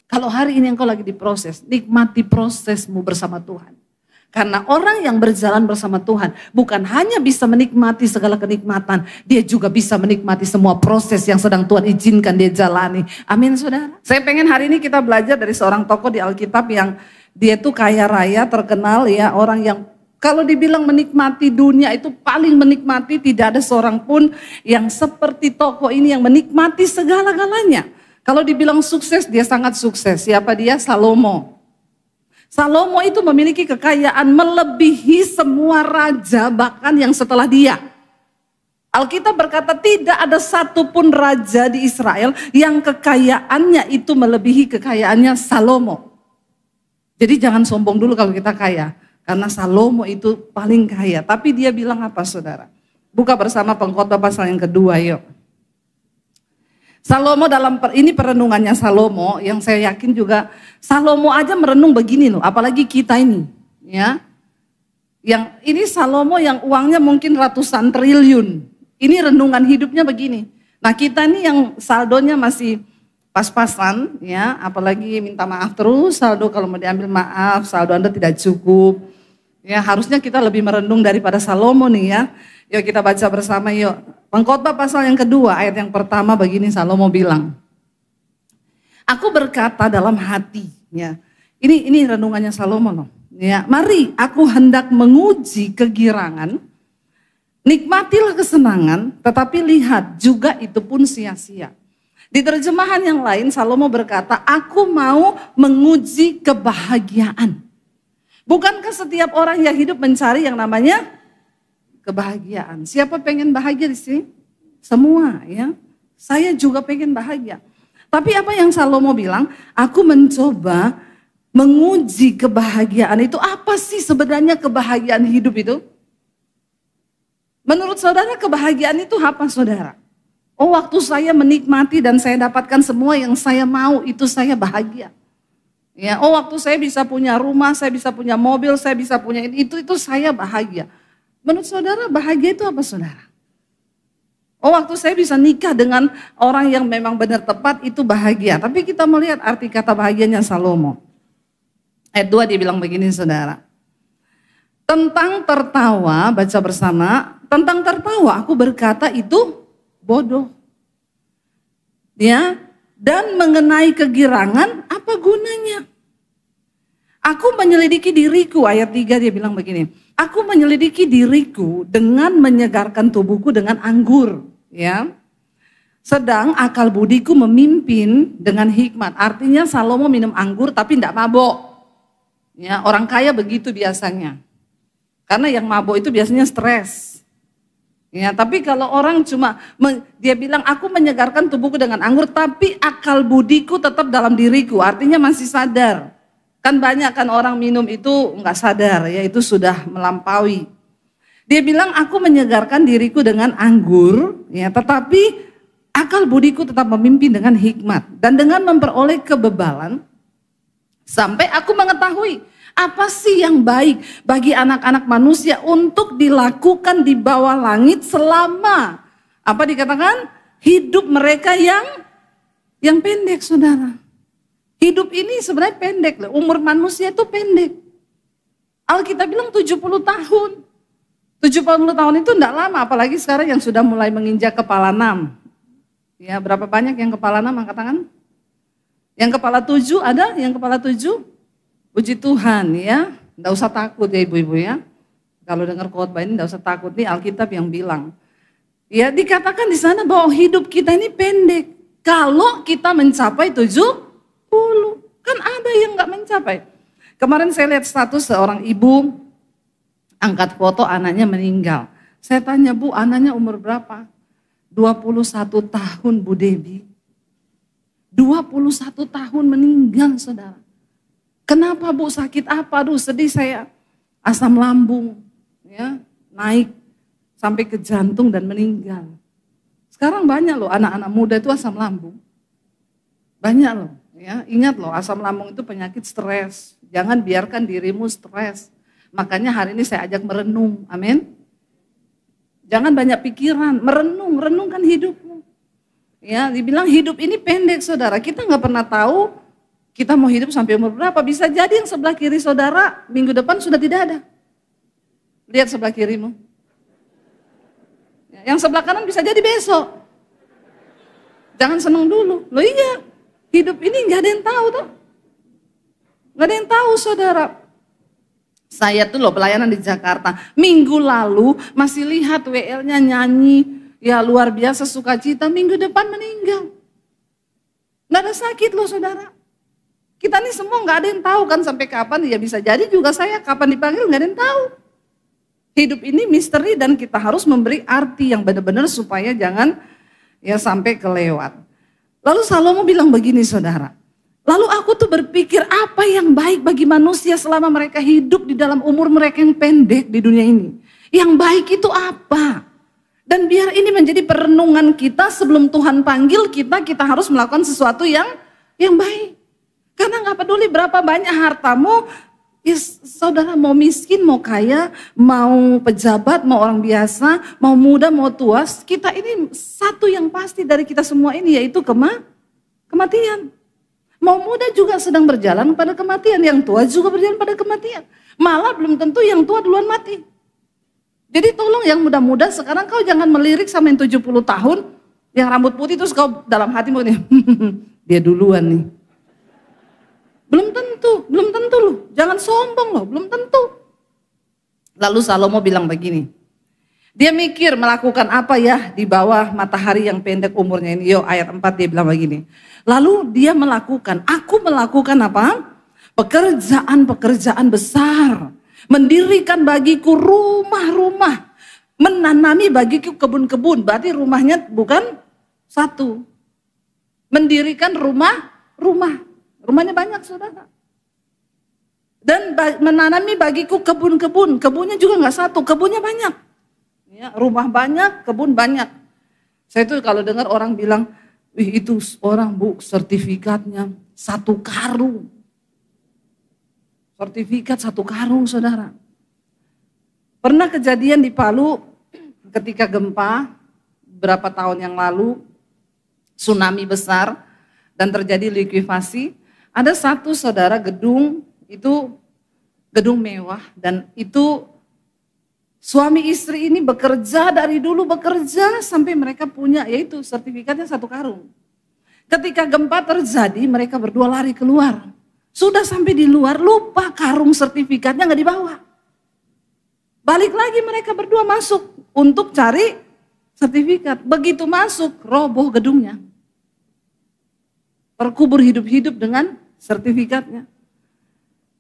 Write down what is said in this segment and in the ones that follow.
Kalau hari ini engkau lagi diproses, nikmati prosesmu bersama Tuhan. Karena orang yang berjalan bersama Tuhan bukan hanya bisa menikmati segala kenikmatan, dia juga bisa menikmati semua proses yang sedang Tuhan izinkan dia jalani. Amin saudara. Saya pengen hari ini kita belajar dari seorang tokoh di Alkitab yang dia tuh kaya raya, terkenal ya, orang yang kalau dibilang menikmati dunia itu paling menikmati, tidak ada seorang pun yang seperti tokoh ini yang menikmati segala-galanya. Kalau dibilang sukses, dia sangat sukses. Siapa dia? Salomo. Salomo itu memiliki kekayaan melebihi semua raja bahkan yang setelah dia. Alkitab berkata tidak ada satupun raja di Israel yang kekayaannya itu melebihi kekayaannya Salomo. Jadi jangan sombong dulu kalau kita kaya. Karena Salomo itu paling kaya. Tapi dia bilang apa saudara? Buka bersama Pengkhotbah pasal yang kedua yuk. Salomo ini perenungannya Salomo yang saya yakin juga Salomo aja merenung begini loh, apalagi kita ini ya. Yang ini Salomo yang uangnya mungkin ratusan triliun. Ini renungan hidupnya begini. Nah, kita nih yang saldonya masih pas-pasan ya, apalagi minta maaf terus, saldo kalau mau diambil maaf, saldo Anda tidak cukup. Ya, harusnya kita lebih merenung daripada Salomo nih ya. Yuk kita baca bersama yuk. Pengkhotbah pasal yang kedua ayat yang pertama begini Salomo bilang. Aku berkata dalam hati ya. Ini renungannya Salomo loh. Ya, mari aku hendak menguji kegirangan. Nikmatilah kesenangan, tetapi lihat juga itu pun sia-sia. Di terjemahan yang lain Salomo berkata, aku mau menguji kebahagiaan. Bukankah setiap orang yang hidup mencari yang namanya kebahagiaan? Siapa pengen bahagia di sini? Semua ya. Saya juga pengen bahagia. Tapi apa yang Salomo bilang? Aku mencoba menguji kebahagiaan itu. Apa sih sebenarnya kebahagiaan hidup itu? Menurut saudara kebahagiaan itu apa saudara? Oh, waktu saya menikmati dan saya dapatkan semua yang saya mau, itu saya bahagia. Ya, oh waktu saya bisa punya rumah, saya bisa punya mobil, saya bisa punya itu saya bahagia. Menurut saudara bahagia itu apa saudara? Oh waktu saya bisa nikah dengan orang yang memang benar tepat itu bahagia. Tapi kita melihat arti kata bahagianya Salomo. Ayat 2 dia bilang begini saudara. Tentang tertawa, baca bersama. Tentang tertawa aku berkata itu bodoh. Ya, dan mengenai kegirangan apa gunanya? Aku menyelidiki diriku, ayat 3 dia bilang begini. Aku menyelidiki diriku dengan menyegarkan tubuhku dengan anggur. Ya. Sedang akal budiku memimpin dengan hikmat. Artinya Salomo minum anggur tapi tidak mabok. Ya, orang kaya begitu biasanya. Karena yang mabok itu biasanya stres. Ya, tapi kalau orang cuma dia bilang aku menyegarkan tubuhku dengan anggur tapi akal budiku tetap dalam diriku, artinya masih sadar. Kan banyak kan orang minum itu enggak sadar ya, itu sudah melampaui. Dia bilang aku menyegarkan diriku dengan anggur ya, tetapi akal budiku tetap memimpin dengan hikmat dan dengan memperoleh kebebalan sampai aku mengetahui apa sih yang baik bagi anak-anak manusia untuk dilakukan di bawah langit selama apa dikatakan hidup mereka yang pendek saudara. Hidup ini sebenarnya pendek, umur manusia itu pendek. Alkitab bilang 70 tahun. 70 tahun itu enggak lama, apalagi sekarang yang sudah mulai menginjak kepala 6. Ya, berapa banyak yang kepala 6 angkat tangan? Yang kepala 7 ada? Yang kepala 7? Puji Tuhan ya, enggak usah takut ya ibu-ibu ya. Kalau dengar khotbah ini enggak usah takut, nih Alkitab yang bilang. Ya, dikatakan di sana bahwa hidup kita ini pendek. Kalau kita mencapai 70, kan ada yang nggak mencapai. Kemarin saya lihat status seorang ibu angkat foto anaknya meninggal. Saya tanya, Bu, anaknya umur berapa? 21 tahun Bu Debi. 21 tahun meninggal saudara. Kenapa Bu, sakit apa? Aduh sedih saya. Asam lambung ya naik sampai ke jantung dan meninggal. Sekarang banyak loh anak-anak muda itu asam lambung. Banyak loh. Ya, ingat loh asam lambung itu penyakit stres. Jangan biarkan dirimu stres. Makanya hari ini saya ajak merenung. Amin. Jangan banyak pikiran, renungkan hidupmu. Ya, dibilang hidup ini pendek saudara. Kita nggak pernah tahu Kita mau hidup sampai umur berapa? Bisa jadi yang sebelah kiri saudara minggu depan sudah tidak ada. Lihat sebelah kirimu. Yang sebelah kanan bisa jadi besok. Jangan seneng dulu. Loh iya, hidup ini gak ada yang tahu tuh. Gak ada yang tahu saudara. Saya tuh loh pelayanan di Jakarta. Minggu lalu masih lihat WL-nya nyanyi. Ya luar biasa sukacita. Minggu depan meninggal. Gak ada sakit loh saudara. Kita nih semua gak ada yang tahu kan sampai kapan. Ya bisa jadi juga saya kapan dipanggil gak ada yang tahu. Hidup ini misteri dan kita harus memberi arti yang benar-benar supaya jangan ya sampai kelewat. Lalu Salomo bilang begini saudara. Lalu aku tuh berpikir apa yang baik bagi manusia selama mereka hidup di dalam umur mereka yang pendek di dunia ini. Yang baik itu apa? Dan biar ini menjadi perenungan kita sebelum Tuhan panggil kita, kita harus melakukan sesuatu yang baik. Karena gak peduli berapa banyak hartamu, ya saudara mau miskin, mau kaya, mau pejabat, mau orang biasa, mau muda, mau tua. Kita ini satu yang pasti dari kita semua ini yaitu kematian. Mau muda juga sedang berjalan pada kematian, yang tua juga berjalan pada kematian. Malah belum tentu yang tua duluan mati. Jadi tolong yang muda-muda sekarang kau jangan melirik sama yang 70 tahun, yang rambut putih terus kau dalam hatimu nih, dia duluan nih. Belum tentu loh, jangan sombong loh, belum tentu. Lalu Salomo bilang begini, dia mikir melakukan apa ya di bawah matahari yang pendek umurnya ini. Yo ayat 4 dia bilang begini. Lalu dia melakukan, aku melakukan apa? Pekerjaan-pekerjaan besar. Mendirikan bagiku rumah-rumah. Menanami bagiku kebun-kebun. Berarti rumahnya bukan satu. Mendirikan rumah-rumah. Rumahnya banyak saudara. Dan menanami bagiku kebun-kebun. Kebunnya juga gak satu, kebunnya banyak. Ya, rumah banyak, kebun banyak. Saya tuh kalau dengar orang bilang, wih itu orang bu sertifikatnya 1 karung. Sertifikat 1 karung saudara. Pernah kejadian di Palu ketika gempa berapa tahun yang lalu. Tsunami besar dan terjadi likuifasi. Ada satu saudara gedung, itu gedung mewah dan itu suami istri ini bekerja dari dulu bekerja sampai mereka punya yaitu sertifikatnya 1 karung. Ketika gempa terjadi mereka berdua lari keluar. Sudah sampai di luar lupa karung sertifikatnya gak dibawa. Balik lagi mereka berdua masuk untuk cari sertifikat. Begitu masuk roboh gedungnya. Terkubur hidup-hidup dengan sertifikatnya.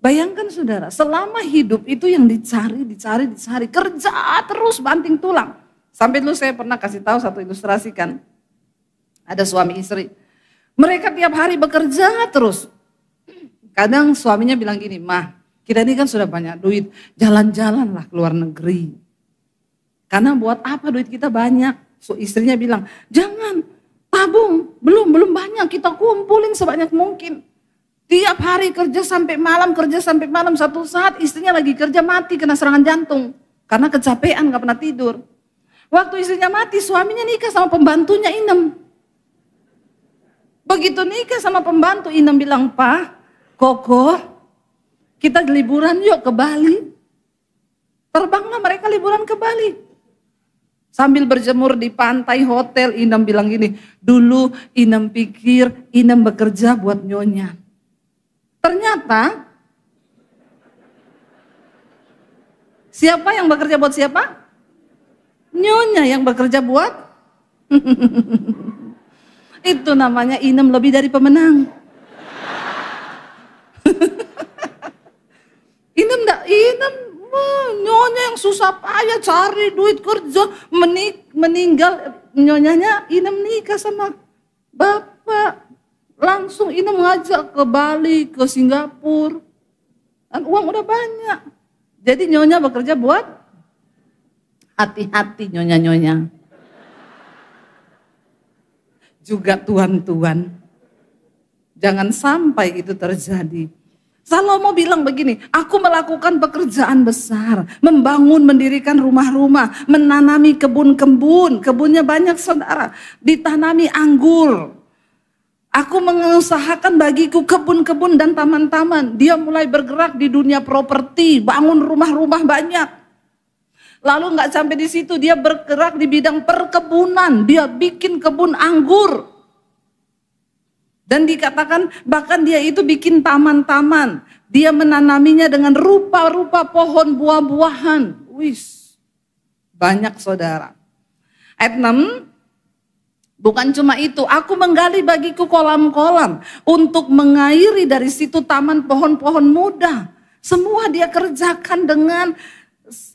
Bayangkan saudara, selama hidup itu yang dicari, kerja terus banting tulang. Sampai dulu saya pernah kasih tahu satu ilustrasi kan. Ada suami istri. Mereka tiap hari bekerja terus. Kadang suaminya bilang gini, "Mah, kita ini kan sudah banyak duit, jalan-jalan lah ke luar negeri." Karena buat apa duit kita banyak? So, istrinya bilang, "Jangan, tabung, belum banyak, kita kumpulin sebanyak mungkin." Tiap hari kerja sampai malam, satu saat istrinya lagi kerja mati kena serangan jantung. Karena kecapean gak pernah tidur. Waktu istrinya mati suaminya nikah sama pembantunya Inem. Begitu nikah sama pembantu Inem bilang, "Pak, Koko, kita liburan yuk ke Bali." Terbanglah mereka liburan ke Bali. Sambil berjemur di pantai hotel Inem bilang gini, "Dulu Inem pikir Inem bekerja buat nyonya. Ternyata siapa yang bekerja buat siapa? Nyonya yang bekerja buat." Itu namanya Inem lebih dari pemenang. Inem nyonya yang susah payah cari duit kerja meninggal nyonyanya Inem nikah sama bapak. Langsung ini mengajak ke Bali, ke Singapura. Dan uang udah banyak. Jadi nyonya bekerja buat hati-hati nyonya-nyonya. Juga tuan-tuan. Jangan sampai itu terjadi. Salomo bilang begini, "Aku melakukan pekerjaan besar, membangun, mendirikan rumah-rumah, menanami kebun-kebun, kebunnya banyak saudara, ditanami anggur. Aku mengusahakan bagiku kebun-kebun dan taman-taman. Dia mulai bergerak di dunia properti, bangun rumah-rumah banyak. Lalu nggak sampai di situ, dia bergerak di bidang perkebunan. Dia bikin kebun anggur. Dan dikatakan bahkan dia itu bikin taman-taman. Dia menanaminya dengan rupa-rupa pohon buah-buahan. Wis, banyak saudara. Ayat 6, bukan cuma itu, aku menggali bagiku kolam-kolam untuk mengairi dari situ taman pohon-pohon muda. Semua dia kerjakan dengan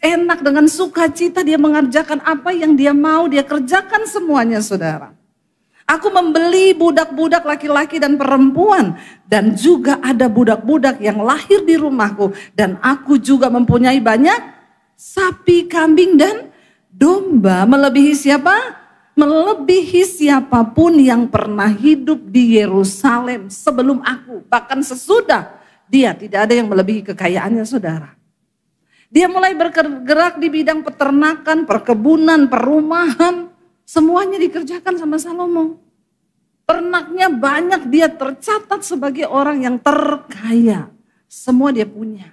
enak, dengan sukacita. Dia mengerjakan apa yang dia mau, dia kerjakan semuanya saudara. Aku membeli budak-budak laki-laki dan perempuan. Dan juga ada budak-budak yang lahir di rumahku. Dan aku juga mempunyai banyak sapi, kambing dan domba. Melebihi siapa? Melebihi siapapun yang pernah hidup di Yerusalem sebelum aku. Bahkan sesudah dia, tidak ada yang melebihi kekayaannya saudara. Dia mulai bergerak di bidang peternakan, perkebunan, perumahan. Semuanya dikerjakan sama Salomo. Ternaknya banyak, dia tercatat sebagai orang yang terkaya. Semua dia punya.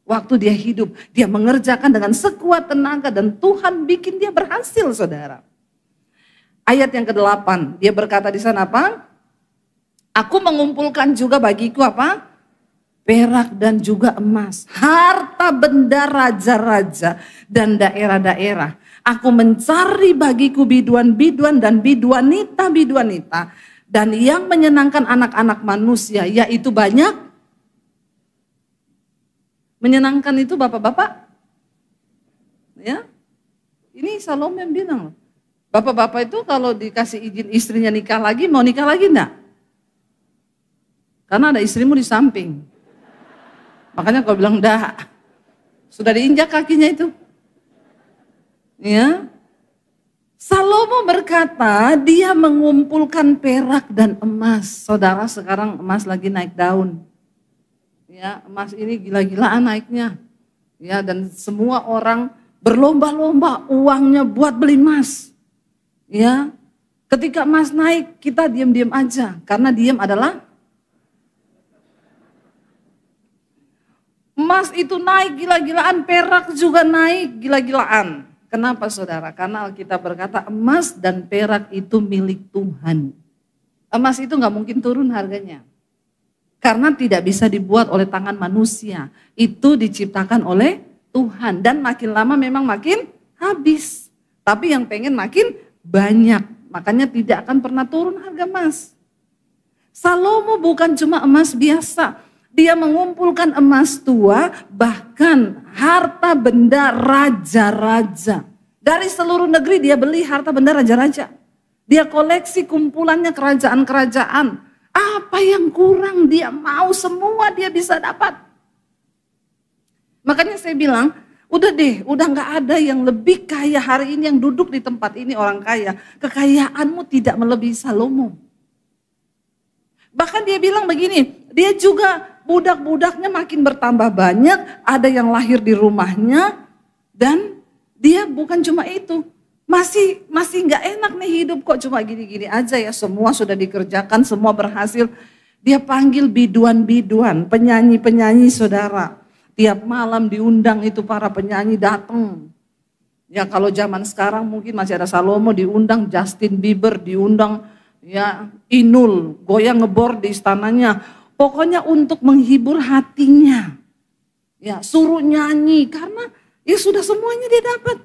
Waktu dia hidup, dia mengerjakan dengan sekuat tenaga dan Tuhan bikin dia berhasil saudara. Ayat yang ke-8, dia berkata di sana apa? Aku mengumpulkan juga bagiku apa? Perak dan juga emas, harta benda raja-raja dan daerah-daerah. Aku mencari bagiku biduan-biduan dan biduanita-biduanita. Dan yang menyenangkan anak-anak manusia, yaitu banyak. Menyenangkan itu bapak-bapak. Ya, ini Salomo yang bilang. Bapak-bapak itu kalau dikasih izin istrinya nikah lagi, mau nikah lagi enggak? Karena ada istrimu di samping. Makanya kau bilang enggak. Sudah diinjak kakinya itu. Ya. Salomo berkata dia mengumpulkan perak dan emas. Saudara, sekarang emas lagi naik daun. Ya, emas ini gila-gilaan naiknya. Ya, dan semua orang berlomba-lomba uangnya buat beli emas. Ya. Ketika emas naik, kita diam-diam aja karena diam adalah emas itu naik gila-gilaan, perak juga naik gila-gilaan. Kenapa saudara? Karena Alkitab berkata emas dan perak itu milik Tuhan. Emas itu gak mungkin turun harganya. Karena tidak bisa dibuat oleh tangan manusia. Itu diciptakan oleh Tuhan. Dan makin lama memang makin habis. Tapi yang pengen makin banyak. Makanya tidak akan pernah turun harga emas. Salomo bukan cuma emas biasa. Dia mengumpulkan emas tua, bahkan harta benda raja-raja. Dari seluruh negeri dia beli harta benda raja-raja. Dia koleksi kumpulannya kerajaan-kerajaan. Apa yang kurang dia mau, semua dia bisa dapat. Makanya saya bilang, udah deh, udah gak ada yang lebih kaya hari ini yang duduk di tempat ini orang kaya. Kekayaanmu tidak melebihi Salomo. Bahkan dia bilang begini, dia juga budak-budaknya makin bertambah banyak, ada yang lahir di rumahnya, dan dia bukan cuma itu, masih nggak enak nih hidup kok cuma gini-gini aja ya, semua sudah dikerjakan, semua berhasil. Dia panggil biduan-biduan, penyanyi-penyanyi saudara, tiap malam diundang itu para penyanyi datang. Ya kalau zaman sekarang mungkin masih ada Salomo diundang, Justin Bieber diundang, ya Inul goyang ngebor di istananya. Pokoknya untuk menghibur hatinya. Ya, suruh nyanyi karena ya sudah semuanya dia dapat.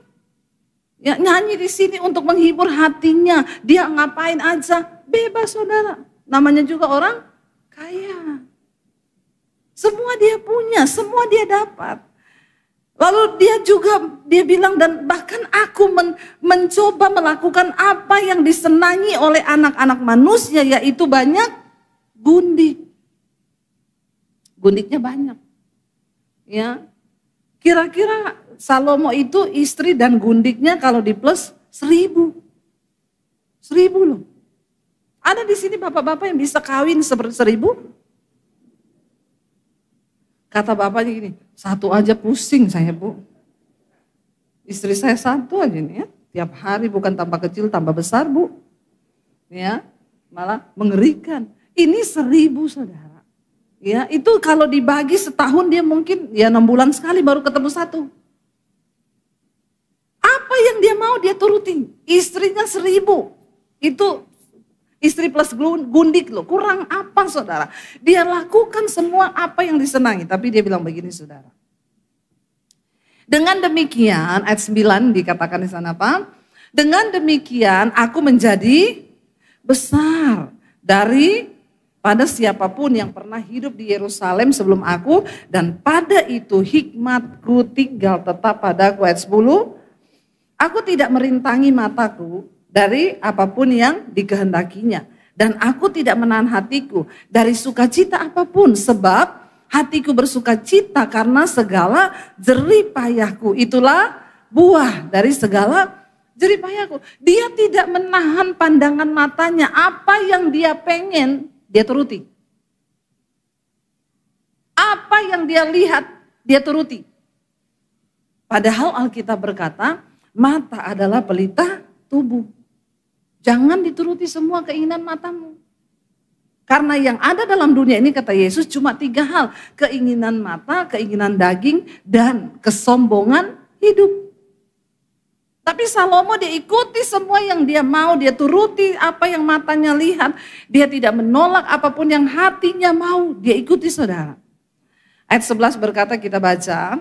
Ya, nyanyi di sini untuk menghibur hatinya. Dia ngapain aja bebas saudara. Namanya juga orang kaya. Semua dia punya, semua dia dapat. Lalu dia bilang dan bahkan aku mencoba melakukan apa yang disenangi oleh anak-anak manusia, yaitu banyak gundik. Gundiknya banyak. Ya. Kira-kira Salomo itu istri dan gundiknya kalau di plus 1000. 1000 loh. Ada di sini bapak-bapak yang bisa kawin 1000? Kata bapaknya gini, satu aja pusing saya bu. Istri saya satu aja nih ya. Tiap hari bukan tambah kecil tambah besar bu. Ya. malah mengerikan. Ini 1000 saudara. Ya, itu kalau dibagi setahun dia mungkin ya 6 bulan sekali baru ketemu satu. Apa yang dia mau dia turutin. Istrinya 1000. Itu istri plus gundik loh. Kurang apa saudara? Dia lakukan semua apa yang disenangi. Tapi dia bilang begini saudara. Dengan demikian ayat 9 dikatakan di sana apa? Dengan demikian aku menjadi besar pada siapapun yang pernah hidup di Yerusalem sebelum aku, dan pada itu hikmatku tinggal tetap padaku. Ayat 10, aku tidak merintangi mataku dari apapun yang dikehendakinya, dan aku tidak menahan hatiku dari sukacita apapun, sebab hatiku bersukacita karena segala jerih payahku, itulah buah dari segala jerih payahku. Dia tidak menahan pandangan matanya, apa yang dia pengen dia turuti. Apa yang dia lihat, dia turuti. Padahal Alkitab berkata, mata adalah pelita tubuh. Jangan dituruti semua keinginan matamu. Karena yang ada dalam dunia ini kata Yesus cuma 3 hal. Keinginan mata, keinginan daging, dan kesombongan hidup. Tapi Salomo dia ikuti semua yang dia mau, dia turuti apa yang matanya lihat. Dia tidak menolak apapun yang hatinya mau, dia ikuti saudara. Ayat 11 berkata kita baca,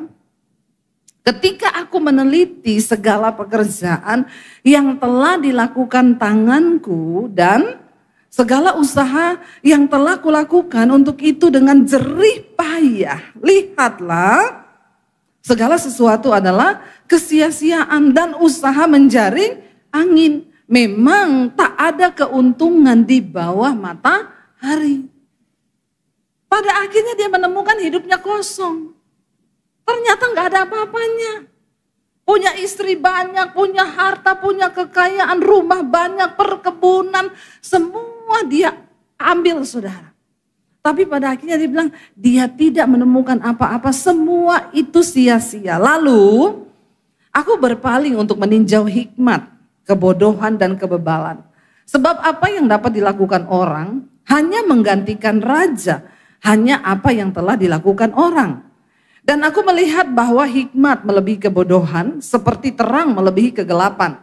ketika aku meneliti segala pekerjaan yang telah dilakukan tanganku dan segala usaha yang telah kulakukan untuk itu dengan jerih payah, lihatlah segala sesuatu adalah kesia-siaan dan usaha menjaring angin. Memang tak ada keuntungan di bawah matahari. Pada akhirnya dia menemukan hidupnya kosong. Ternyata gak ada apa-apanya. Punya istri banyak, punya harta, punya kekayaan, rumah banyak, perkebunan. Semua dia ambil saudara. Tapi pada akhirnya dia bilang, dia tidak menemukan apa-apa, semua itu sia-sia. Lalu, aku berpaling untuk meninjau hikmat, kebodohan dan kebebalan. Sebab apa yang dapat dilakukan orang, hanya menggantikan raja, hanya apa yang telah dilakukan orang. Dan aku melihat bahwa hikmat melebihi kebodohan, seperti terang melebihi kegelapan.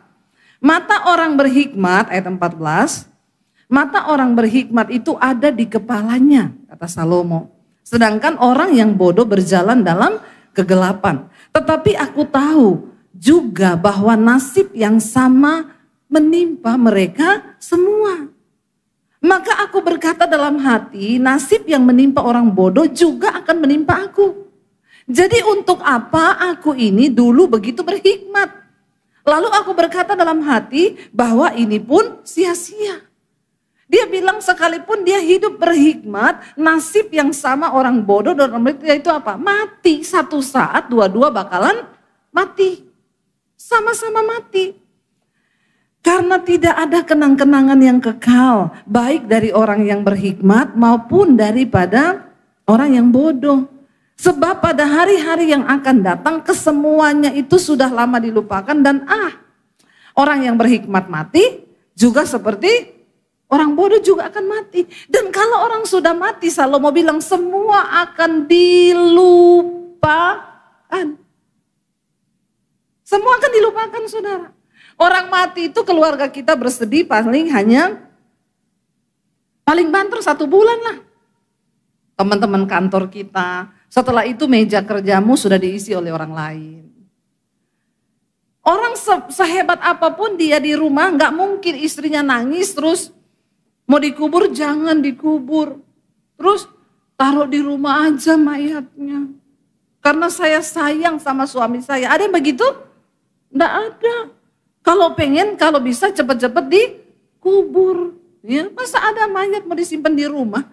Mata orang berhikmat, ayat 14, mata orang berhikmat itu ada di kepalanya, kata Salomo. Sedangkan orang yang bodoh berjalan dalam kegelapan. Tetapi aku tahu juga bahwa nasib yang sama menimpa mereka semua. Maka aku berkata dalam hati, nasib yang menimpa orang bodoh juga akan menimpa aku. Jadi untuk apa aku ini dulu begitu berhikmat? Lalu aku berkata dalam hati bahwa ini pun sia-sia. Dia bilang sekalipun dia hidup berhikmat, nasib yang sama orang bodoh dan orang berhikmat itu apa? Mati. Satu saat dua-dua bakalan mati. Sama-sama mati. Karena tidak ada kenang-kenangan yang kekal, baik dari orang yang berhikmat maupun daripada orang yang bodoh. Sebab pada hari-hari yang akan datang kesemuanya itu sudah lama dilupakan dan orang yang berhikmat mati juga seperti orang bodoh juga akan mati. Dan kalau orang sudah mati, Salomo bilang semua akan dilupakan. Semua akan dilupakan saudara. Orang mati itu keluarga kita bersedih paling banter 1 bulan lah. Teman-teman kantor kita, setelah itu meja kerjamu sudah diisi oleh orang lain. Orang sehebat apapun dia di rumah gak mungkin istrinya nangis terus mau dikubur jangan dikubur. Terus taruh di rumah aja mayatnya. Karena saya sayang sama suami saya. Ada yang begitu? Nggak ada. Kalau pengen, kalau bisa cepet-cepet dikubur. Ya, masa ada mayat mau disimpan di rumah?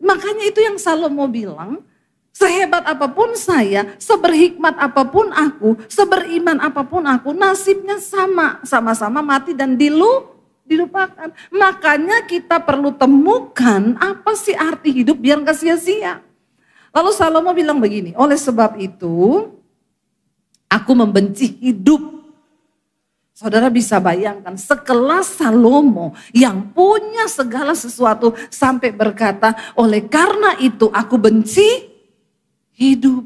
Makanya itu yang Salomo bilang, sehebat apapun saya, seberhikmat apapun aku, seberiman apapun aku, nasibnya sama-sama mati dan dilupakan. Makanya kita perlu temukan apa sih arti hidup biar gak sia-sia. Lalu Salomo bilang begini, oleh sebab itu aku membenci hidup Saudara bisa bayangkan sekelas Salomo yang punya segala sesuatu sampai berkata, oleh karena itu aku benci hidup.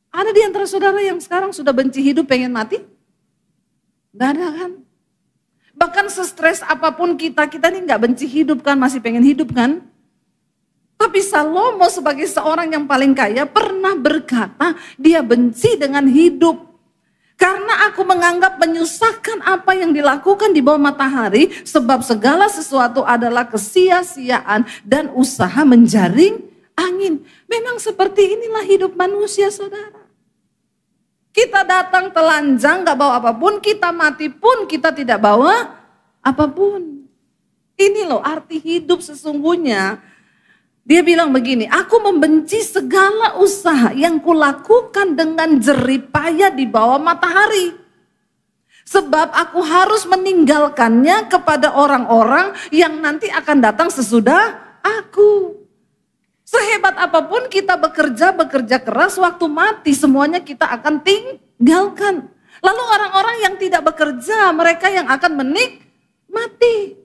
Ada di antara saudara yang sekarang sudah benci hidup pengen mati? Gak ada kan? Bahkan sestres apapun kita ini gak benci hidup kan, masih pengen hidup kan? Tapi Salomo sebagai seorang yang paling kaya pernah berkata dia benci dengan hidup. Karena aku menganggap menyusahkan apa yang dilakukan di bawah matahari, sebab segala sesuatu adalah kesia-siaan dan usaha menjaring angin. Memang seperti inilah hidup manusia, saudara. Kita datang telanjang gak bawa apapun, kita mati pun kita tidak bawa apapun. Ini loh arti hidup sesungguhnya. Dia bilang begini, aku membenci segala usaha yang kulakukan dengan jerih payah di bawah matahari. Sebab aku harus meninggalkannya kepada orang-orang yang nanti akan datang sesudah aku. Sehebat apapun kita bekerja keras, waktu mati semuanya kita akan tinggalkan. Lalu orang-orang yang tidak bekerja, mereka yang akan menikmati.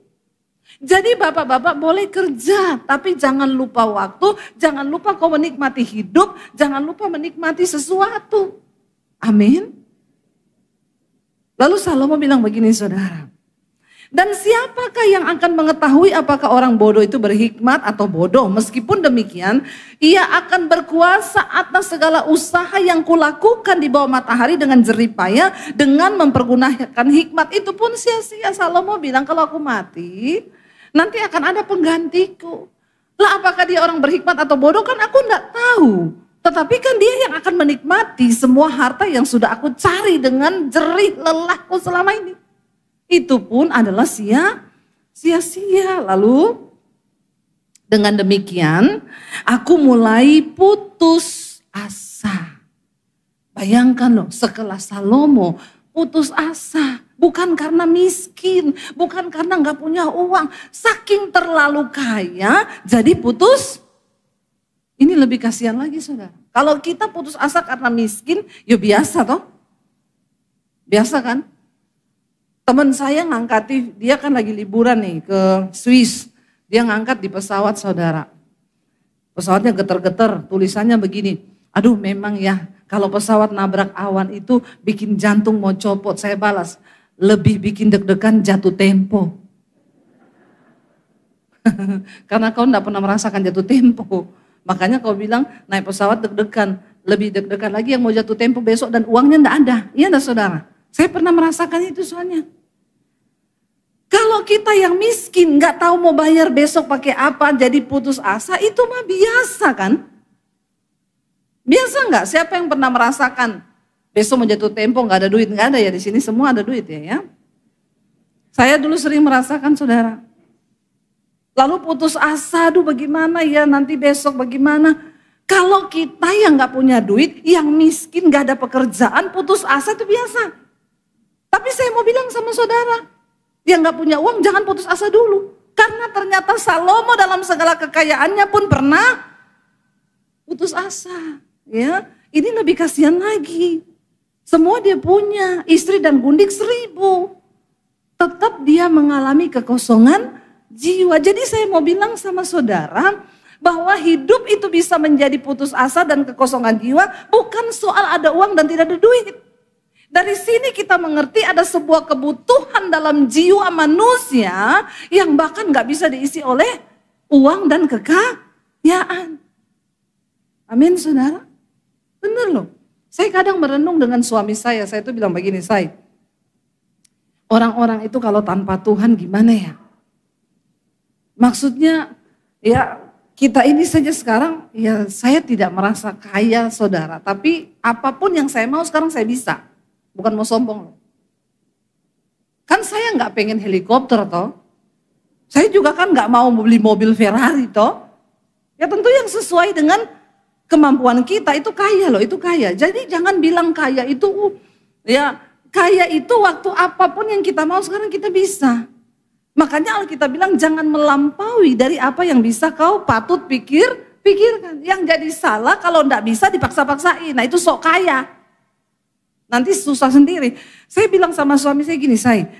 Jadi bapak-bapak boleh kerja, tapi jangan lupa waktu, jangan lupa kau menikmati hidup, jangan lupa menikmati sesuatu. Amin. Lalu Salomo bilang begini, saudara. Dan siapakah yang akan mengetahui apakah orang bodoh itu berhikmat atau bodoh? Meskipun demikian, ia akan berkuasa atas segala usaha yang kulakukan di bawah matahari dengan jerih payah, dengan mempergunakan hikmat itu pun sia-sia. Salomo bilang kalau aku mati, nanti akan ada penggantiku. Lah apakah dia orang berhikmat atau bodoh kan aku enggak tahu. Tetapi kan dia yang akan menikmati semua harta yang sudah aku cari dengan jerih lelahku selama ini. Itu pun adalah sia-sia. Lalu dengan demikian aku mulai putus asa. Bayangkan loh, sekelas Salomo putus asa. Bukan karena miskin, bukan karena nggak punya uang. Saking terlalu kaya, jadi putus. Ini lebih kasihan lagi, saudara. Kalau kita putus asa karena miskin, ya biasa toh. Biasa kan? Teman saya ngangkati, dia kan lagi liburan nih ke Swiss. Dia ngangkat di pesawat, saudara. Pesawatnya geter-geter, tulisannya begini. Aduh memang ya, kalau pesawat nabrak awan itu bikin jantung mau copot. Saya balas. Lebih bikin deg-degan jatuh tempo. Karena kau enggak pernah merasakan jatuh tempo. Makanya kau bilang naik pesawat deg-degan. Lebih deg-degan lagi yang mau jatuh tempo besok dan uangnya enggak ada. Iya enggak saudara? Saya pernah merasakan itu soalnya. Kalau kita yang miskin enggak tahu mau bayar besok pakai apa, jadi putus asa, itu mah biasa kan? Biasa enggak? Siapa yang pernah merasakan? Besok mau jatuh tempo nggak ada duit, nggak ada ya di sini semua ada duit ya. Saya dulu sering merasakan, saudara. Lalu putus asa, aduh bagaimana ya nanti besok bagaimana. Kalau kita yang nggak punya duit, yang miskin nggak ada pekerjaan, putus asa itu biasa. Tapi saya mau bilang sama saudara, yang nggak punya uang jangan putus asa dulu. Karena ternyata Salomo dalam segala kekayaannya pun pernah putus asa. Ya, ini lebih kasihan lagi. Semua dia punya, istri dan gundik 1000. Tetap dia mengalami kekosongan jiwa. Jadi saya mau bilang sama saudara, bahwa hidup itu bisa menjadi putus asa dan kekosongan jiwa, bukan soal ada uang dan tidak ada duit. Dari sini kita mengerti ada sebuah kebutuhan dalam jiwa manusia, yang bahkan gak bisa diisi oleh uang dan kekayaan. Amin saudara, benar loh. Saya kadang merenung dengan suami saya itu bilang begini, orang-orang itu kalau tanpa Tuhan gimana ya? Maksudnya ya kita ini saja sekarang, ya saya tidak merasa kaya saudara. Tapi apapun yang saya mau sekarang saya bisa. Bukan mau sombong. Kan saya nggak pengen helikopter toh. Saya juga kan nggak mau beli mobil Ferrari toh. Ya tentu yang sesuai dengan kemampuan kita itu kaya loh, itu kaya. Jadi jangan bilang kaya itu, ya kaya itu waktu apapun yang kita mau sekarang kita bisa. Makanya Alkitab bilang jangan melampaui dari apa yang bisa kau patut pikirkan. Yang jadi salah kalau enggak bisa dipaksa-paksain, nah itu sok kaya. Nanti susah sendiri. Saya bilang sama suami saya gini,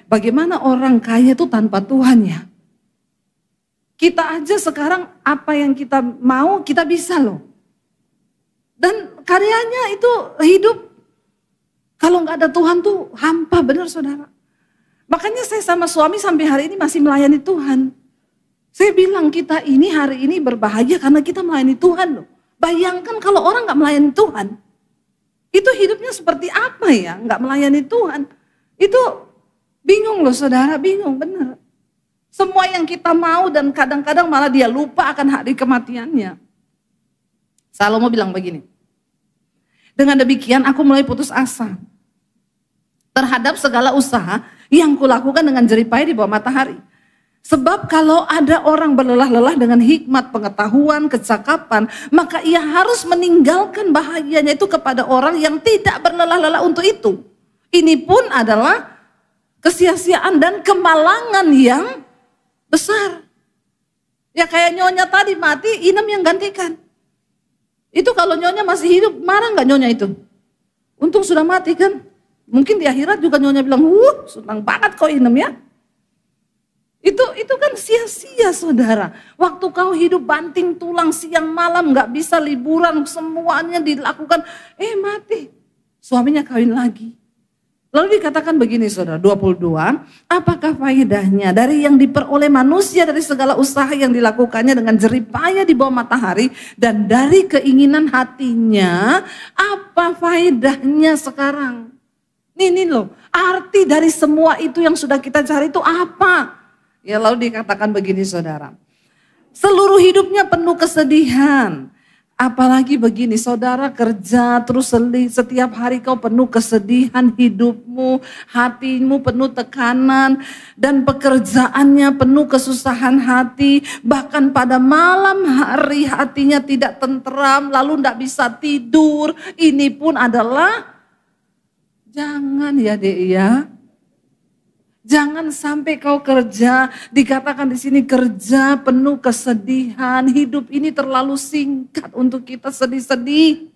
bagaimana orang kaya itu tanpa Tuhan ya? Kita aja sekarang apa yang kita mau kita bisa loh. Dan karyanya itu hidup. Kalau nggak ada Tuhan tuh hampa, benar saudara. Makanya saya sama suami sampai hari ini masih melayani Tuhan. Saya bilang kita ini hari ini berbahaya karena kita melayani Tuhan loh. Bayangkan kalau orang nggak melayani Tuhan. Itu hidupnya seperti apa ya, nggak melayani Tuhan. Itu bingung loh saudara, bingung bener. Semua yang kita mau dan kadang-kadang malah dia lupa akan hari kematiannya. Salomo bilang begini, dengan demikian aku mulai putus asa terhadap segala usaha yang kulakukan dengan jeripaya di bawah matahari. Sebab kalau ada orang berlelah-lelah dengan hikmat, pengetahuan, kecakapan, maka ia harus meninggalkan bahagianya itu kepada orang yang tidak berlelah-lelah untuk itu. Ini pun adalah kesia-siaan dan kemalangan yang besar. Ya kayak nyonya tadi mati, Inem yang gantikan. Itu kalau nyonya masih hidup, marah nggak nyonya itu? Untung sudah mati kan? Mungkin di akhirat juga nyonya bilang, senang banget kok Inem ya. Itu kan sia-sia saudara. Waktu kau hidup banting tulang siang malam gak bisa liburan semuanya dilakukan. Mati. Suaminya kawin lagi. Lalu dikatakan begini saudara 22. Apakah faedahnya dari yang diperoleh manusia dari segala usaha yang dilakukannya dengan jeripaya di bawah matahari. Dan dari keinginan hatinya. Apa faedahnya sekarang? Ini loh. Arti dari semua itu yang sudah kita cari itu apa? Ya lalu dikatakan begini saudara, seluruh hidupnya penuh kesedihan. Apalagi begini saudara kerja terus setiap hari kau penuh kesedihan hidupmu, hatimu penuh tekanan dan pekerjaannya penuh kesusahan hati. Bahkan pada malam hari hatinya tidak tentram lalu tidak bisa tidur. Ini pun adalah, jangan ya dek ya. Jangan sampai kau kerja, dikatakan di sini kerja penuh kesedihan, hidup ini terlalu singkat untuk kita sedih-sedih.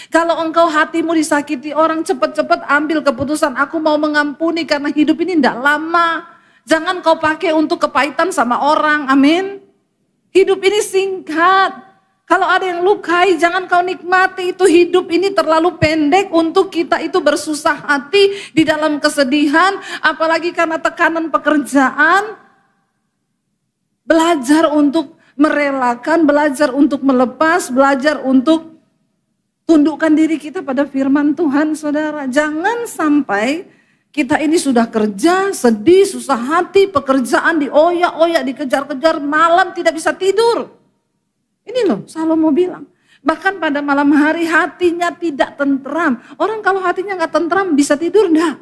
Kalau engkau hatimu disakiti orang, cepat-cepat ambil keputusan, aku mau mengampuni karena hidup ini tidak lama. Jangan kau pakai untuk kepahitan sama orang, amin. Hidup ini singkat. Kalau ada yang lukai, jangan kau nikmati, itu hidup ini terlalu pendek untuk kita itu bersusah hati di dalam kesedihan, apalagi karena tekanan pekerjaan. Belajar untuk merelakan, belajar untuk melepas, belajar untuk tundukkan diri kita pada firman Tuhan, saudara. Jangan sampai kita ini sudah kerja, sedih, susah hati, pekerjaan dioyak-oyak, dikejar-kejar, malam tidak bisa tidur. Ini loh Salomo bilang, bahkan pada malam hari hatinya tidak tentram. Orang kalau hatinya gak tentram bisa tidur enggak?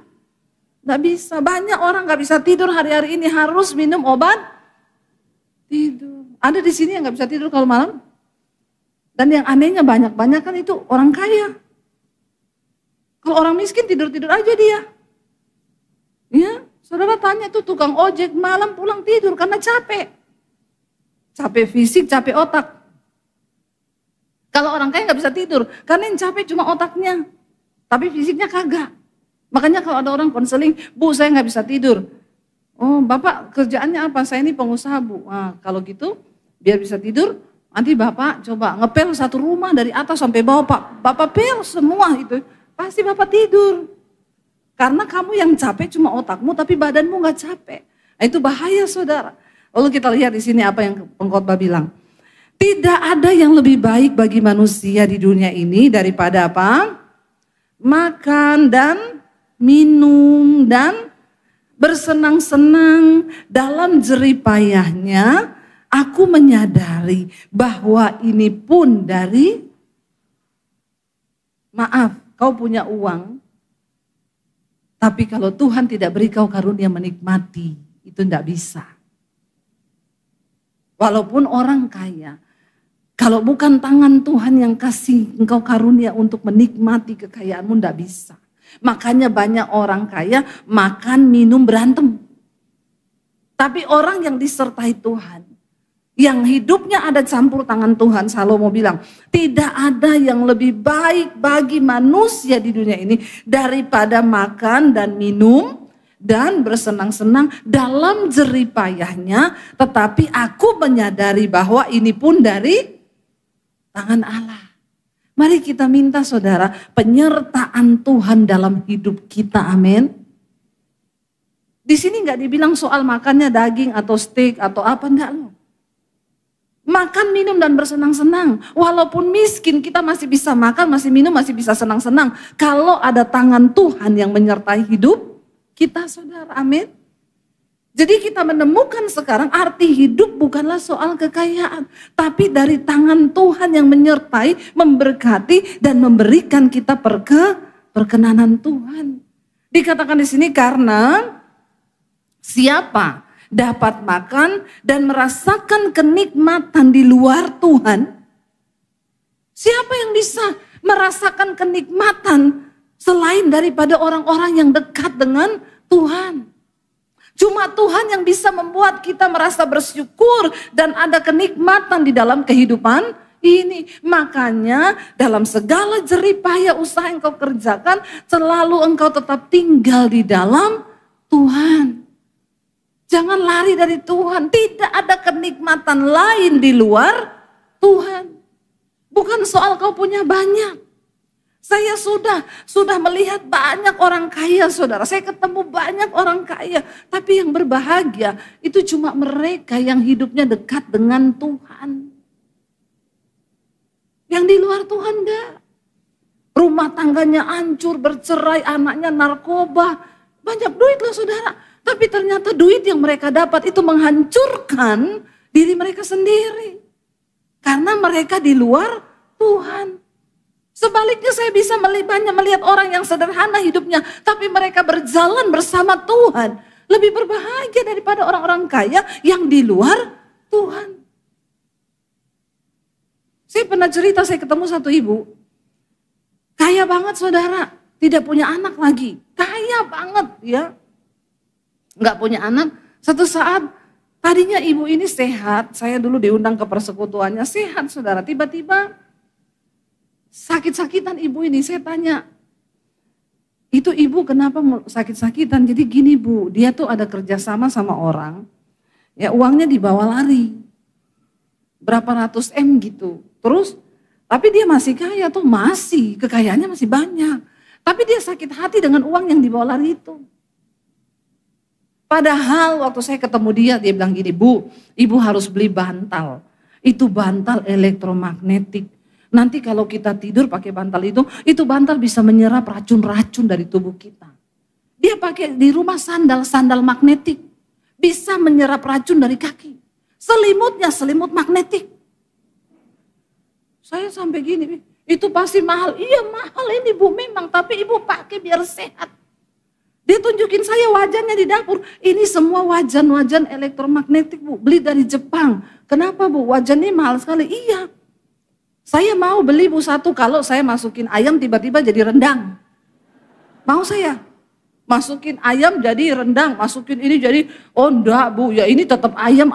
Gak bisa, banyak orang gak bisa tidur hari-hari ini harus minum obat tidur. Ada di sini yang gak bisa tidur kalau malam? Dan yang anehnya banyak-banyak kan itu orang kaya. Kalau orang miskin tidur-tidur aja dia. Ya, saudara tanya tuh tukang ojek malam pulang tidur karena capek. Capek fisik, capek otak. Kalau orang kaya nggak bisa tidur, karena yang capek cuma otaknya, tapi fisiknya kagak. Makanya kalau ada orang konseling, Bu saya nggak bisa tidur. Oh Bapak kerjaannya apa? Saya ini pengusaha Bu. Nah, kalau gitu biar bisa tidur, nanti Bapak coba ngepel satu rumah dari atas sampai bawah Pak. Bapak pel semua itu, pasti Bapak tidur. Karena kamu yang capek cuma otakmu, tapi badanmu nggak capek. Nah, itu bahaya saudara. Lalu kita lihat di sini apa yang pengkhotbah bilang. Tidak ada yang lebih baik bagi manusia di dunia ini daripada apa? Makan dan minum dan bersenang-senang dalam jeripayahnya. Aku menyadari bahwa ini pun dari, maaf, kau punya uang, tapi kalau Tuhan tidak beri kau karunia menikmati, itu tidak bisa. Walaupun orang kaya, kalau bukan tangan Tuhan yang kasih engkau karunia untuk menikmati kekayaanmu, tidak bisa. Makanya banyak orang kaya makan, minum, berantem. Tapi orang yang disertai Tuhan, yang hidupnya ada campur tangan Tuhan. Salomo bilang, tidak ada yang lebih baik bagi manusia di dunia ini daripada makan dan minum dan bersenang-senang dalam jerih payahnya. Tetapi aku menyadari bahwa ini pun dari tangan Allah. Mari kita minta saudara penyertaan Tuhan dalam hidup kita, amin. Di sini nggak dibilang soal makannya daging atau steak atau apa, enggak loh. Makan, minum, dan bersenang-senang. Walaupun miskin kita masih bisa makan, masih minum, masih bisa senang-senang. Kalau ada tangan Tuhan yang menyertai hidup kita saudara, amin. Jadi kita menemukan sekarang arti hidup bukanlah soal kekayaan. Tapi dari tangan Tuhan yang menyertai, memberkati, dan memberikan kita perkenanan Tuhan. Dikatakan di sini karena siapa dapat makan dan merasakan kenikmatan di luar Tuhan. Siapa yang bisa merasakan kenikmatan selain daripada orang-orang yang dekat dengan Tuhan? Cuma Tuhan yang bisa membuat kita merasa bersyukur dan ada kenikmatan di dalam kehidupan ini. Makanya dalam segala jerih payah usaha yang kau kerjakan, selalu engkau tetap tinggal di dalam Tuhan. Jangan lari dari Tuhan. Tidak ada kenikmatan lain di luar Tuhan. Bukan soal kau punya banyak. Saya sudah melihat banyak orang kaya saudara. Saya ketemu banyak orang kaya. Tapi yang berbahagia itu cuma mereka yang hidupnya dekat dengan Tuhan. Yang di luar Tuhan enggak. Rumah tangganya hancur, bercerai, anaknya narkoba. Banyak duit loh saudara. Tapi ternyata duit yang mereka dapat itu menghancurkan diri mereka sendiri. Karena mereka di luar Tuhan. Sebaliknya saya bisa banyak melihat orang yang sederhana hidupnya. Tapi mereka berjalan bersama Tuhan. Lebih berbahagia daripada orang-orang kaya yang di luar Tuhan. Saya pernah cerita, saya ketemu satu ibu. Kaya banget saudara. Tidak punya anak lagi. Kaya banget ya. Nggak punya anak, satu saat tadinya ibu ini sehat, saya dulu diundang ke persekutuannya, sehat saudara, tiba-tiba sakit-sakitan ibu ini, saya tanya, itu ibu kenapa sakit-sakitan? Jadi gini bu, dia tuh ada kerjasama sama orang, ya uangnya dibawa lari, berapa ratus M gitu, terus tapi dia masih kaya tuh, kekayaannya masih banyak, tapi dia sakit hati dengan uang yang dibawa lari itu. Padahal waktu saya ketemu dia bilang gini, bu, ibu harus beli bantal. Itu bantal elektromagnetik. Nanti kalau kita tidur pakai bantal itu bantal bisa menyerap racun-racun dari tubuh kita. Dia pakai di rumah sandal magnetik. Bisa menyerap racun dari kaki. Selimutnya selimut magnetik. Saya sampai gini, itu pasti mahal. Iya mahal ini bu memang, tapi ibu pakai biar sehat. Dia tunjukin saya wajannya di dapur. Ini semua wajan elektromagnetik bu. Beli dari Jepang. Kenapa bu? Wajannya mahal sekali. Iya. Saya mau beli bu satu kalau saya masukin ayam tiba-tiba jadi rendang. Mau saya. Masukin ayam jadi rendang. Masukin ini jadi, oh enggak bu. Ya ini tetap ayam.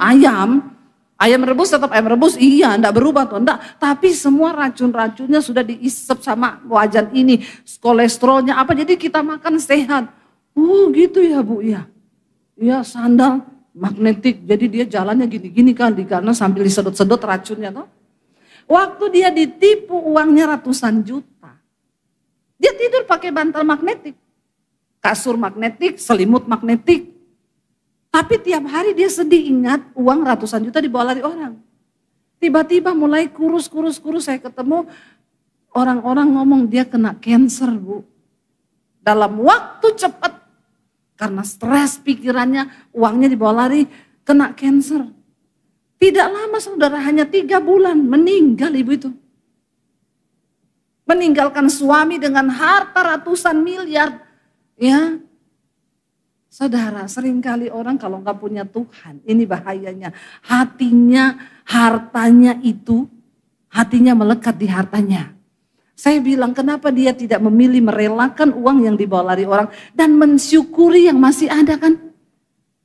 Ayam rebus tetap ayam rebus. Iya enggak berubah tuh. Enggak. Tapi semua racun-racunnya sudah diisep sama wajan ini. Kolesterolnya apa. Jadi kita makan sehat. Oh gitu ya bu, ya. Ya sandal magnetik, jadi dia jalannya gini-gini kan, karena sambil disedot-sedot racunnya toh. Waktu dia ditipu uangnya ratusan juta. Dia tidur pakai bantal magnetik, kasur magnetik, selimut magnetik. Tapi tiap hari dia sedih ingat uang ratusan juta dibawa lari orang. Tiba-tiba mulai kurus, saya ketemu orang-orang ngomong dia kena cancer bu. Dalam waktu cepat. Karena stres pikirannya, uangnya dibawa lari, kena cancer. Tidak lama saudara, hanya 3 bulan meninggal ibu itu. Meninggalkan suami dengan harta ratusan miliar. Ya, saudara seringkali orang kalau nggak punya Tuhan, ini bahayanya. Hatinya, hartanya itu, hatinya melekat di hartanya. Saya bilang kenapa dia tidak memilih merelakan uang yang dibawa lari orang dan mensyukuri yang masih ada kan.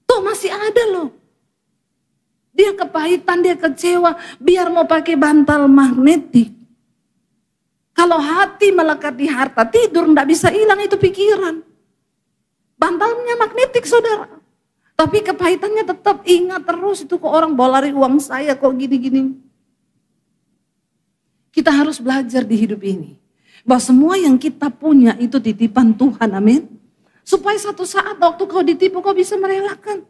Tuh masih ada loh. Dia kepahitan, dia kecewa, biar mau pakai bantal magnetik. Kalau hati melekat di harta, tidur enggak bisa hilang itu pikiran. Bantalnya magnetik saudara. Tapi kepahitannya tetap ingat terus, itu kok orang bawa lari uang saya kok gini-gini. Kita harus belajar di hidup ini. Bahwa semua yang kita punya itu titipan Tuhan, amin. Supaya satu saat waktu kau ditipu kau bisa merelakan.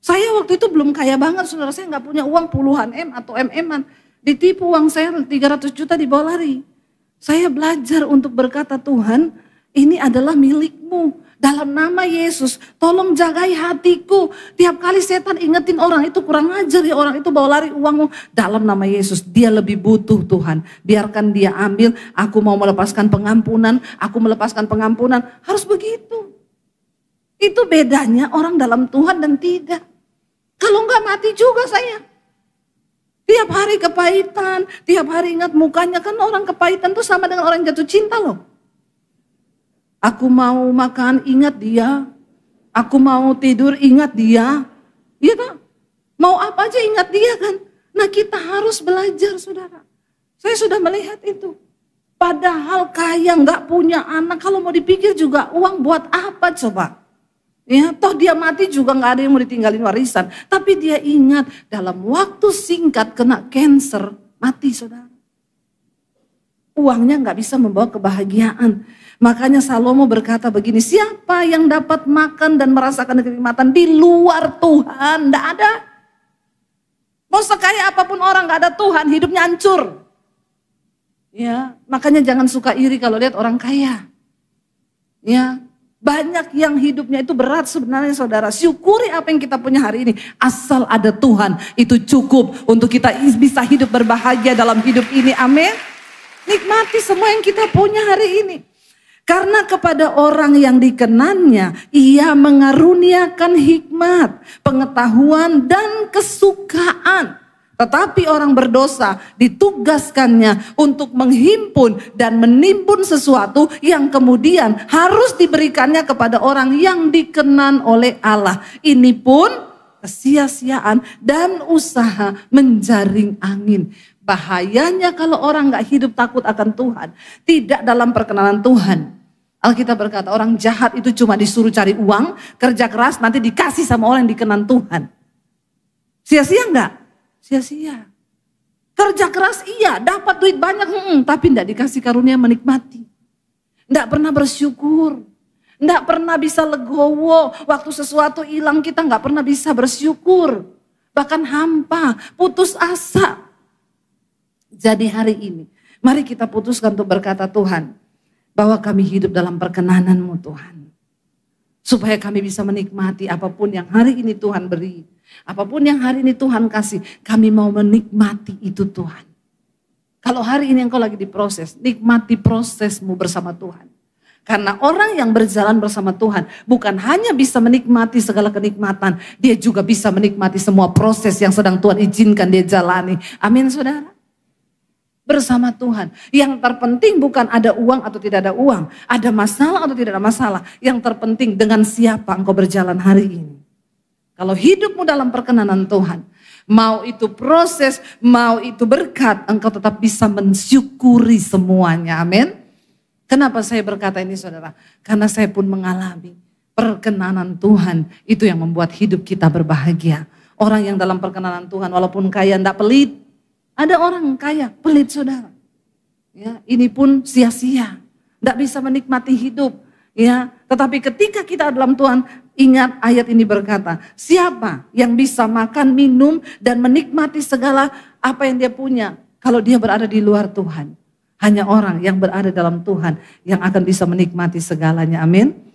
Saya waktu itu belum kaya banget saudara, saya gak punya uang puluhan M atau MM-an. Ditipu uang saya 300 juta dibawa lari. Saya belajar untuk berkata, Tuhan ini adalah milikmu. Dalam nama Yesus, tolong jagai hatiku. Tiap kali setan ingetin orang itu kurang ajar ya, orang itu bawa lari uangmu. Dalam nama Yesus, dia lebih butuh Tuhan. Biarkan dia ambil, aku mau melepaskan pengampunan, aku melepaskan pengampunan. Harus begitu. Itu bedanya orang dalam Tuhan dan tidak. Kalau enggak mati juga saya. Tiap hari kepahitan, tiap hari ingat mukanya. Kan orang kepahitan tuh sama dengan orang jatuh cinta loh. Aku mau makan, ingat dia. Aku mau tidur, ingat dia. Iya kan? Mau apa aja ingat dia kan? Nah kita harus belajar saudara. Saya sudah melihat itu. Padahal kaya nggak punya anak. Kalau mau dipikir juga uang buat apa coba? Ya, toh dia mati juga nggak ada yang mau ditinggalin warisan. Tapi dia ingat dalam waktu singkat kena cancer, mati saudara. Uangnya nggak bisa membawa kebahagiaan. Makanya Salomo berkata begini, siapa yang dapat makan dan merasakan kenikmatan di luar Tuhan? Nggak ada. Mau sekaya apapun orang nggak ada Tuhan, hidupnya hancur. Ya, makanya jangan suka iri kalau lihat orang kaya. Ya, banyak yang hidupnya itu berat sebenarnya saudara. Syukuri apa yang kita punya hari ini. Asal ada Tuhan, itu cukup untuk kita bisa hidup berbahagia dalam hidup ini. Amin. Nikmati semua yang kita punya hari ini. Karena kepada orang yang dikenannya, ia mengaruniakan hikmat, pengetahuan dan kesukaan. Tetapi orang berdosa ditugaskannya untuk menghimpun dan menimbun sesuatu yang kemudian harus diberikannya kepada orang yang dikenan oleh Allah. Ini pun kesia-siaan dan usaha menjaring angin. Bahayanya kalau orang gak hidup takut akan Tuhan, tidak dalam perkenanan Tuhan. Alkitab berkata orang jahat itu cuma disuruh cari uang, kerja keras nanti dikasih sama orang yang dikenan Tuhan. Sia-sia enggak? Sia-sia. Kerja keras iya, dapat duit banyak, tapi enggak dikasih karunia menikmati. Enggak pernah bersyukur. Enggak pernah bisa legowo, waktu sesuatu hilang kita enggak pernah bisa bersyukur. Bahkan hampa, putus asa. Jadi hari ini, mari kita putuskan untuk berkata Tuhan, bahwa kami hidup dalam perkenanan-Mu Tuhan. Supaya kami bisa menikmati apapun yang hari ini Tuhan beri. Apapun yang hari ini Tuhan kasih, kami mau menikmati itu Tuhan. Kalau hari ini engkau lagi diproses, nikmati prosesmu bersama Tuhan. Karena orang yang berjalan bersama Tuhan bukan hanya bisa menikmati segala kenikmatan, dia juga bisa menikmati semua proses yang sedang Tuhan izinkan dia jalani. Amin saudara. Bersama Tuhan. Yang terpenting bukan ada uang atau tidak ada uang. Ada masalah atau tidak ada masalah. Yang terpenting dengan siapa engkau berjalan hari ini. Kalau hidupmu dalam perkenanan Tuhan. Mau itu proses, mau itu berkat. Engkau tetap bisa mensyukuri semuanya. Amin. Kenapa saya berkata ini saudara? Karena saya pun mengalami perkenanan Tuhan. Itu yang membuat hidup kita berbahagia. Orang yang dalam perkenanan Tuhan walaupun kaya tidak pelit. Ada orang kaya, pelit saudara. Ya, ini pun sia-sia. Tidak bisa menikmati hidup. Ya, tetapi ketika kita dalam Tuhan, ingat ayat ini berkata, siapa yang bisa makan, minum, dan menikmati segala apa yang dia punya. Kalau dia berada di luar Tuhan. Hanya orang yang berada dalam Tuhan yang akan bisa menikmati segalanya. Amin.